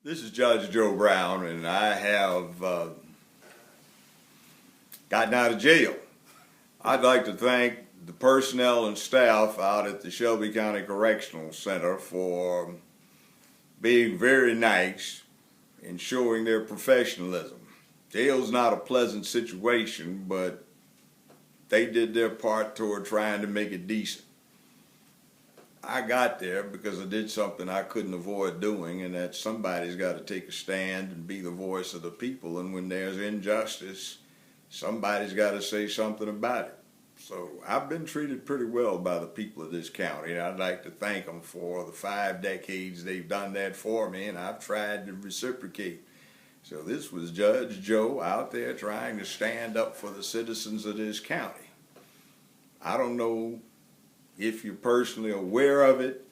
This is Judge Joe Brown, and I have gotten out of jail. I'd like to thank the personnel and staff out at the Shelby County Correctional Center for being very nice and showing their professionalism. Jail's not a pleasant situation, but they did their part toward trying to make it decent. I got there because I did something I couldn't avoid doing, and that somebody's got to take a stand and be the voice of the people, and when there's injustice, somebody's got to say something about it. So I've been treated pretty well by the people of this county, and I'd like to thank them for the 5 decades they've done that for me, and I've tried to reciprocate. So this was Judge Joe out there trying to stand up for the citizens of this county. I don't know if you're personally aware of it,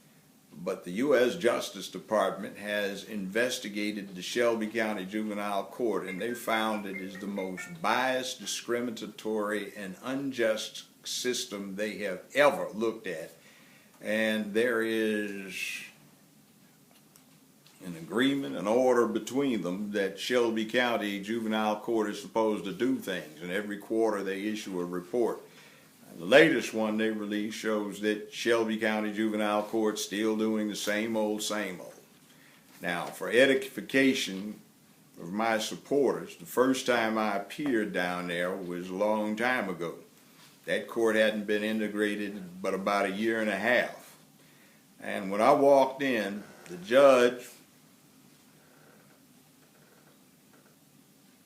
but the U.S. Justice Department has investigated the Shelby County Juvenile Court, and they found it is the most biased, discriminatory, and unjust system they have ever looked at. And there is an agreement, an order between them that Shelby County Juvenile Court is supposed to do things, and every quarter they issue a report. The latest one they released shows that Shelby County Juvenile Court's still doing the same old, same old. Now, for edification of my supporters, the first time I appeared down there was a long time ago. That court hadn't been integrated but about a year and a half. And when I walked in, the judge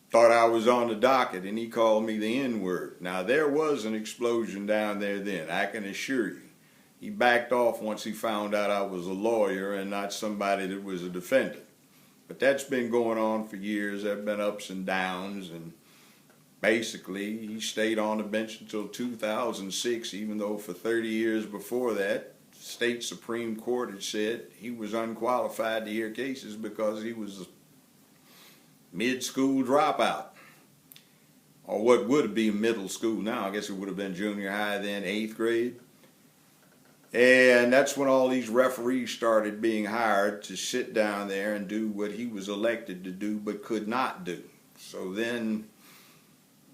thought I was on the docket, and he called me the N-word. Now, there was an explosion down there then, I can assure you. He backed off once he found out I was a lawyer and not somebody that was a defendant. But that's been going on for years. There have been ups and downs, and basically he stayed on the bench until 2006, even though for 30 years before that, the state Supreme Court had said he was unqualified to hear cases because he was a mid-school dropout, or what would be middle school now. I guess it would have been junior high then, 8th grade. And that's when all these referees started being hired to sit down there and do what he was elected to do but could not do. So then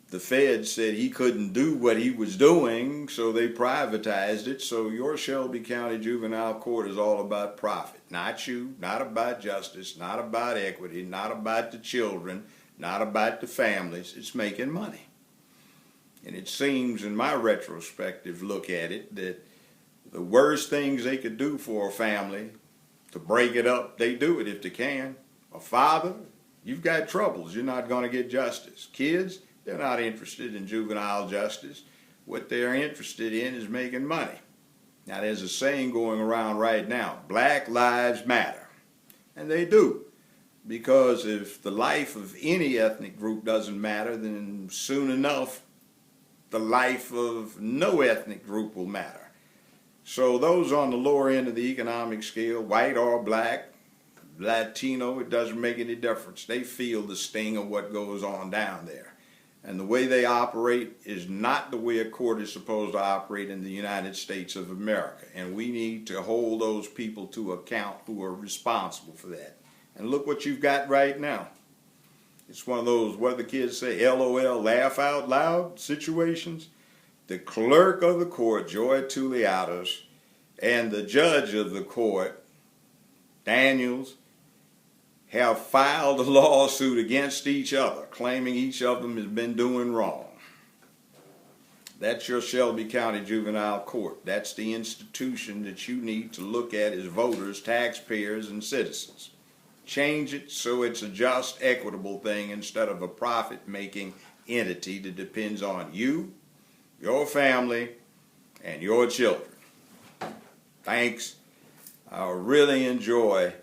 the feds said he couldn't do what he was doing, so they privatized it. So your Shelby County Juvenile Court is all about profit. Not you, not about justice, not about equity, not about the children, not about the families. It's making money. And it seems, in my retrospective look at it, that the worst things they could do for a family to break it up, they do it if they can. A father, you've got troubles. You're not going to get justice. Kids, they're not interested in juvenile justice. What they're interested in is making money. Now, there's a saying going around right now, Black Lives Matter. And they do. Because if the life of any ethnic group doesn't matter, then soon enough, the life of no ethnic group will matter. So those on the lower end of the economic scale, white or black, Latino, it doesn't make any difference. They feel the sting of what goes on down there. And the way they operate is not the way a court is supposed to operate in the United States of America. And we need to hold those people to account who are responsible for that. And look what you've got right now. It's one of those, what do the kids say, LOL, laugh out loud situations. The clerk of the court, Joy Tuliatos, and the judge of the court, Daniels, have filed a lawsuit against each other, claiming each of them has been doing wrong. That's your Shelby County Juvenile Court. That's the institution that you need to look at as voters, taxpayers, and citizens. Change it so it's a just, equitable thing instead of a profit-making entity that depends on you, your family, and your children. Thanks. I really enjoy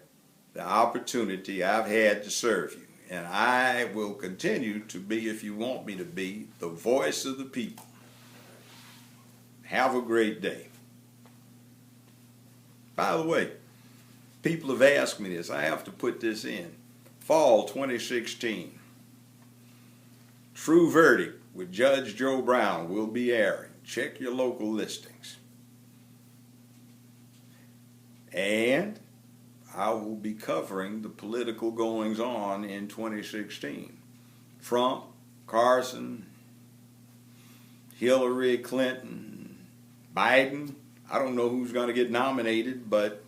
the opportunity I've had to serve you. And I will continue to be, if you want me to be, the voice of the people. Have a great day. By the way, people have asked me this. I have to put this in. Fall 2016. True Verdict with Judge Joe Brown will be airing. Check your local listings. And I will be covering the political goings on in 2016. Trump, Carson, Hillary Clinton, Biden. I don't know who's going to get nominated, but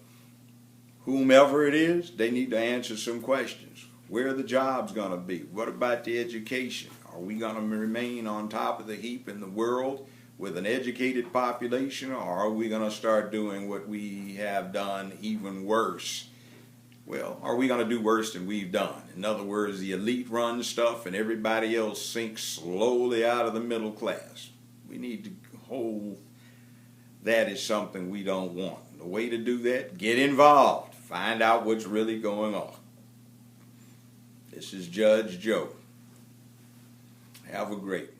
whomever it is, they need to answer some questions. Where are the jobs going to be? What about the education? Are we going to remain on top of the heap in the world with an educated population, or are we going to start doing what we have done even worse? Well, are we going to do worse than we've done? In other words, the elite run stuff and everybody else sinks slowly out of the middle class. We need to hold that as something we don't want. The way to do that, get involved. Find out what's really going on. This is Judge Joe. Have a great